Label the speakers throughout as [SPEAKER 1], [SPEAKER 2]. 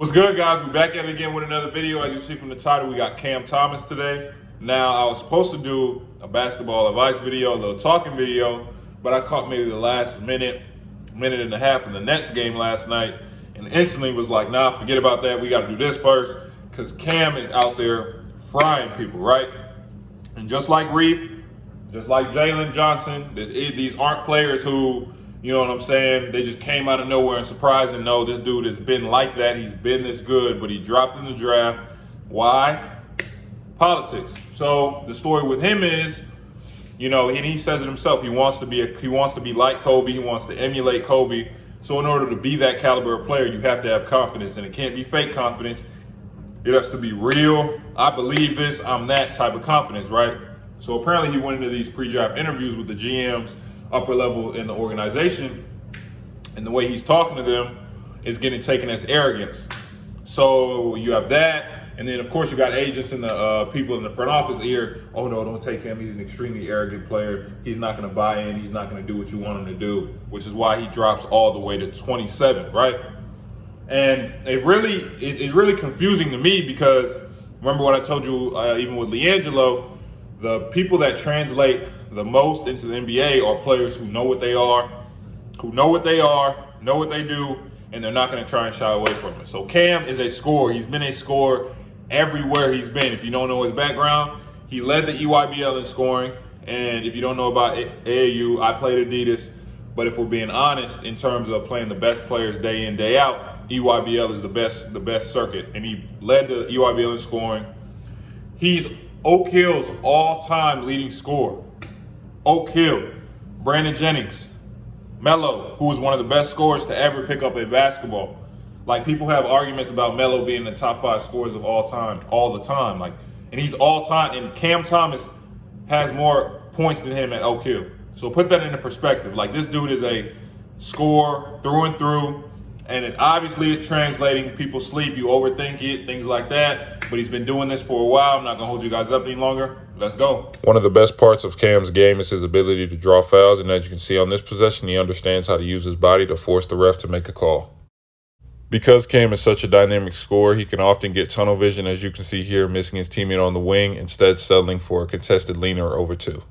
[SPEAKER 1] What's good, guys? We're back at it again with another video. As you see from the title, we got Cam Thomas today. Now, I was supposed to do a basketball advice video, a little talking video, but I caught maybe the last minute and a half in the Nets game last night, and instantly was like, nah, forget about that. We got to do this first, because Cam is out there frying people, right? And just like Reef, just like Jalen Johnson, these aren't players who, you know what I'm saying, they just came out of nowhere and surprised. And no, this dude has been like that. He's been this good, but he dropped in the draft. Why? Politics. So the story with him is, you know, and he says it himself, he wants to be like Kobe, he wants to emulate Kobe. So in order to be that caliber of player, you have to have confidence, and it can't be fake confidence. It has to be real. I believe this, I'm that type of confidence, right? So apparently he went into these pre-draft interviews with the GMs, upper level in the organization, and the way he's talking to them is getting taken as arrogance. So you have that, and then of course you got agents and the people in the front office here. Oh no, don't take him. He's an extremely arrogant player. He's not going to buy in. He's not going to do what you want him to do, which is why he drops all the way to 27, right? And it's really confusing to me, because remember what I told you, even with LiAngelo, the people that translate the most into the NBA are players who know what they are, know what they do, and they're not going to try and shy away from it. So Cam is a scorer. He's been a scorer everywhere he's been. If you don't know his background, he led the EYBL in scoring. And if you don't know about AAU, I played Adidas. But if we're being honest, in terms of playing the best players day in, day out, EYBL is the best circuit. And he led the EYBL in scoring. He's Oak Hill's all-time leading scorer. Oak Hill, Brandon Jennings, Melo, who was one of the best scorers to ever pick up a basketball. Like, people have arguments about Melo being the top 5 scorers of all time, all the time. Like, and he's all time. And Cam Thomas has more points than him at Oak Hill. So put that into perspective. Like, this dude is a scorer through and through. And it obviously is translating. People sleep, you overthink it, things like that. But he's been doing this for a while. I'm not going to hold you guys up any longer. Let's go. One of the best parts of Cam's game is his ability to draw fouls. And as you can see on this possession, he understands how to use his body to force the ref to make a call. Because Cam is such a dynamic scorer, he can often get tunnel vision, as you can see here, missing his teammate on the wing, instead settling for a contested leaner over 2.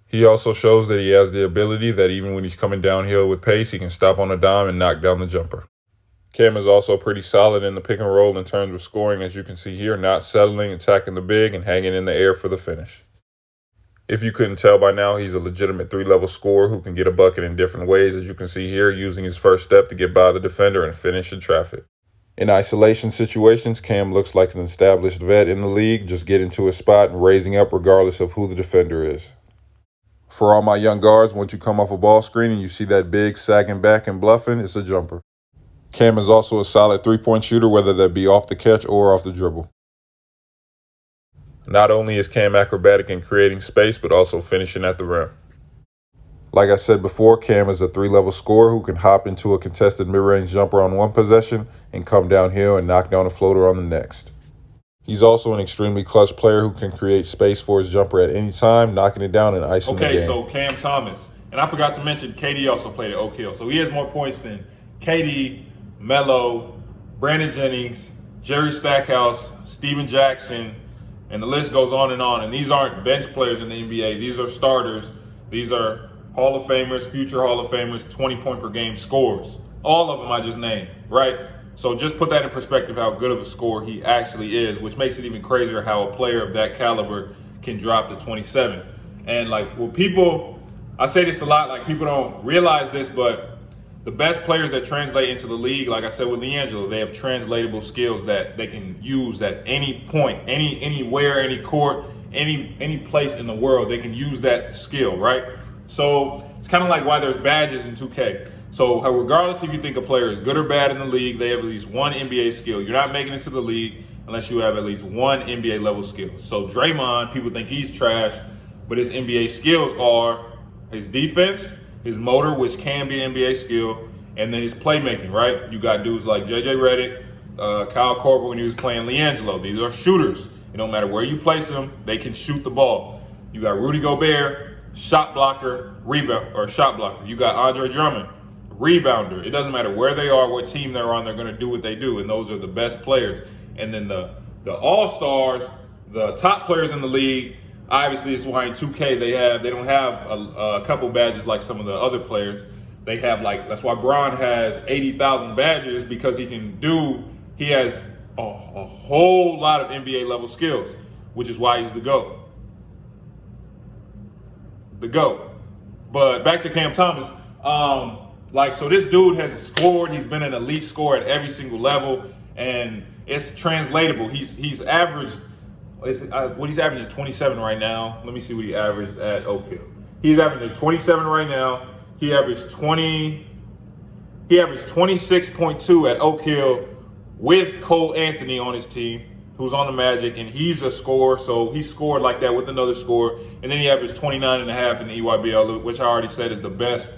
[SPEAKER 1] He also shows that he has the ability that even when he's coming downhill with pace, he can stop on a dime and knock down the jumper. Cam is also pretty solid in the pick and roll in terms of scoring, as you can see here, not settling, attacking the big, and hanging in the air for the finish. If you couldn't tell by now, he's a legitimate 3-level scorer who can get a bucket in different ways, as you can see here, using his first step to get by the defender and finish in traffic. In isolation situations, Cam looks like an established vet in the league, just getting to his spot and raising up regardless of who the defender is. For all my young guards, once you come off a ball screen and you see that big sagging back and bluffing, it's a jumper. Cam is also a solid 3-point shooter, whether that be off the catch or off the dribble. Not only is Cam acrobatic in creating space, but also finishing at the rim. Like I said before, Cam is a 3-level scorer who can hop into a contested mid-range jumper on one possession and come downhill and knock down a floater on the next. He's also an extremely clutch player who can create space for his jumper at any time, knocking it down and icing the game. Okay, so Cam Thomas. And I forgot to mention, KD also played at Oak Hill. So he has more points than KD, Melo, Brandon Jennings, Jerry Stackhouse, Steven Jackson, and the list goes on. And these aren't bench players in the NBA. These are starters. These are Hall of Famers, future Hall of Famers, 20-point per game scorers. All of them I just named, right? So just put that in perspective, how good of a scorer he actually is, which makes it even crazier how a player of that caliber can drop to 27. And like, well, people, I say this a lot, like people don't realize this, but the best players that translate into the league, like I said with LiAngelo, they have translatable skills that they can use at any point, anywhere, any court, any place in the world. They can use that skill, right? So it's kind of like why there's badges in 2K. So regardless if you think a player is good or bad in the league, they have at least one NBA skill. You're not making it to the league unless you have at least one NBA level skill. So Draymond, people think he's trash, but his NBA skills are his defense, his motor, which can be an NBA skill, and then his playmaking, right? You got dudes like JJ Redick, Kyle Korver when he was playing LiAngelo. These are shooters. It don't matter where you place them, they can shoot the ball. You got Rudy Gobert, shot blocker, rebound, or shot blocker. You got Andre Drummond, rebounder. It doesn't matter where they are, what team they're on, they're going to do what they do, and those are the best players. And then the all-stars, the top players in the league, obviously it's why in 2K they don't have a couple badges like some of the other players. They have that's why Bron has 80,000 badges, because he has a whole lot of NBA level skills, which is why he's the GOAT. The GOAT. But back to Cam Thomas. So this dude has scored. He's been an elite scorer at every single level, and it's translatable. He's averaged. He's averaging 27 right now. Let me see what he averaged at Oak Hill. He's averaging 27 right now. He averaged 26.2 at Oak Hill with Cole Anthony on his team, who's on the Magic, and he's a scorer, so he scored like that with another score. And then he averaged 29.5 in the EYBL, which I already said is the best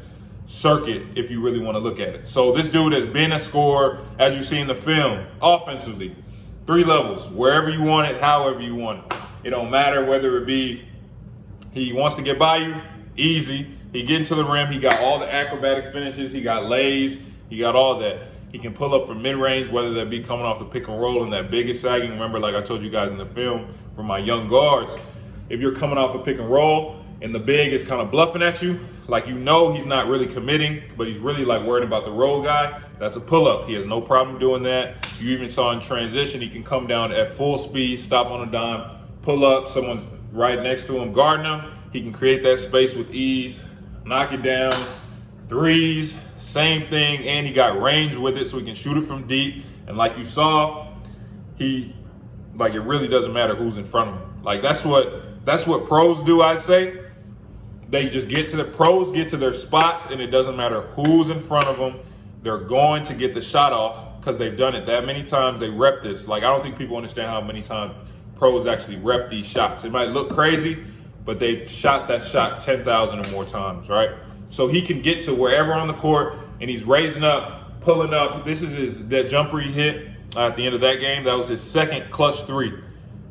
[SPEAKER 1] circuit if you really want to look at it. So this dude has been a scorer, as you see in the film, offensively. 3 levels, wherever you want it, however you want it. It don't matter whether it be he wants to get by you, easy. He get into the rim, he got all the acrobatic finishes, he got lays, he got all that. He can pull up from mid-range, whether that be coming off the pick and roll and that biggest sagging. Remember, like I told you guys in the film, for my young guards, if you're coming off a pick and roll and the big is kind of bluffing at you, like he's not really committing, but he's really worried about the roll guy, that's a pull-up. He has no problem doing that. You even saw in transition, he can come down at full speed, stop on a dime, pull up, someone's right next to him, guarding him. He can create that space with ease, knock it down, threes, same thing, and he got range with it so he can shoot it from deep. And like you saw, it really doesn't matter who's in front of him. That's what pros do, I'd say. They just get to their spots, and it doesn't matter who's in front of them. They're going to get the shot off because they've done it that many times. They rep this. I don't think people understand how many times pros actually rep these shots. It might look crazy, but they've shot that shot 10,000 or more times, right? So he can get to wherever on the court, and he's raising up, pulling up. This is that jumper he hit at the end of that game. That was his second clutch three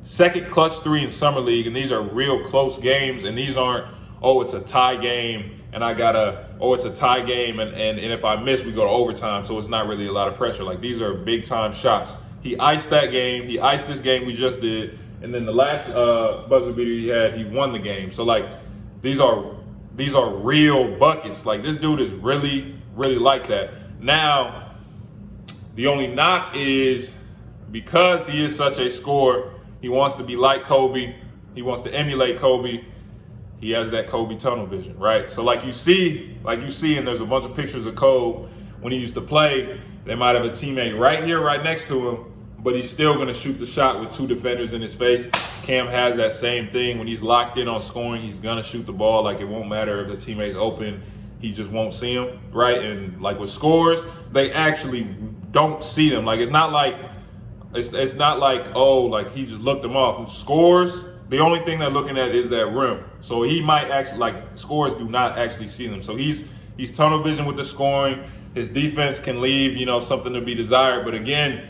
[SPEAKER 1] in Summer League, and these are real close games, and these aren't, it's a tie game, and it's a tie game, and if I miss, we go to overtime, so it's not really a lot of pressure. These are big-time shots. He iced that game. He iced this game we just did, and then the last buzzer beater he had, he won the game. So, these are real buckets. This dude is really, really like that. Now, the only knock is because he is such a scorer, he wants to be like Kobe. He wants to emulate Kobe. He has that Kobe tunnel vision, right? So you see, and there's a bunch of pictures of Kobe when he used to play. They might have a teammate right here, right next to him, but he's still going to shoot the shot with 2 defenders in his face. Cam has that same thing. When he's locked in on scoring, he's going to shoot the ball. It won't matter if the teammate's open. He just won't see him, right? And with scores, they actually don't see them. It's not like he just looked them off. And scores, the only thing they're looking at is that rim. So he might actually, scores do not actually see them. So he's tunnel vision with the scoring. His defense can leave, something to be desired. But again,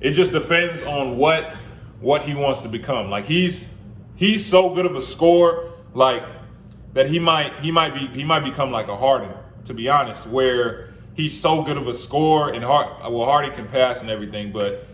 [SPEAKER 1] it just depends on what he wants to become. He's so good of a scorer, that he might become like a Harden, to be honest, where he's so good of a scorer, and Harden can pass and everything, but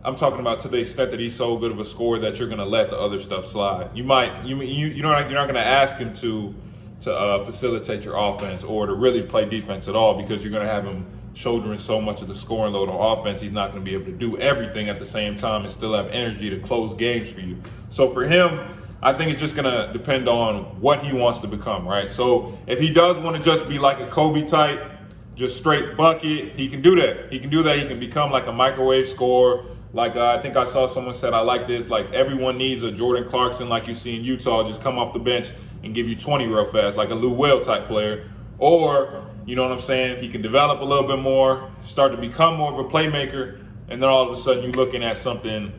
[SPEAKER 1] I'm talking about to the extent that he's so good of a scorer that you're gonna let the other stuff slide. You're not gonna ask him to facilitate your offense or to really play defense at all, because you're gonna have him shouldering so much of the scoring load on offense. He's not going to be able to do everything at the same time and still have energy to close games for you. So for him, I think it's just going to depend on what he wants to become, right? So if he does want to just be like a Kobe type, just straight bucket, he can do that. He can become like a microwave scorer. I think I saw someone said, I like this, everyone needs a Jordan Clarkson like you see in Utah, just come off the bench and give you 20 real fast, like a Lou Will type player. Or, you know what I'm saying, he can develop a little bit more, start to become more of a playmaker, and then all of a sudden you're looking at an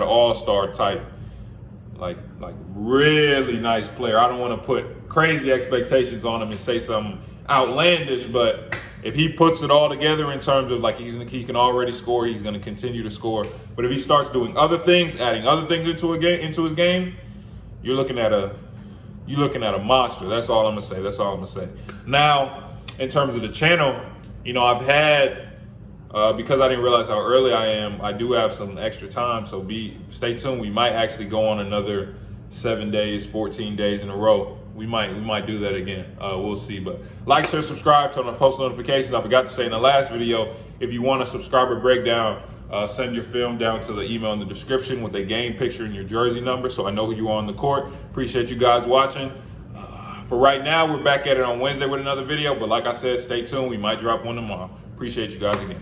[SPEAKER 1] all-star type, really nice player. I don't want to put crazy expectations on him and say something outlandish, but if he puts it all together in terms of he can already score, he's going to continue to score. But if he starts doing other things, adding other things into his game, you're looking at a you're looking at a monster. That's all I'm gonna say. Now, in terms of the channel, I've had, because I didn't realize how early I am, I do have some extra time. So stay tuned. We might actually go on another 7 days, 14 days in a row. We might do that again. We'll see. But like, share, subscribe, turn on post notifications. I forgot to say in the last video, if you want a subscriber breakdown, send your film down to the email in the description with a game picture and your jersey number, so I know who you are on the court. Appreciate you guys watching. For right now, we're back at it on Wednesday with another video. But like I said, stay tuned. We might drop one tomorrow. Appreciate you guys again.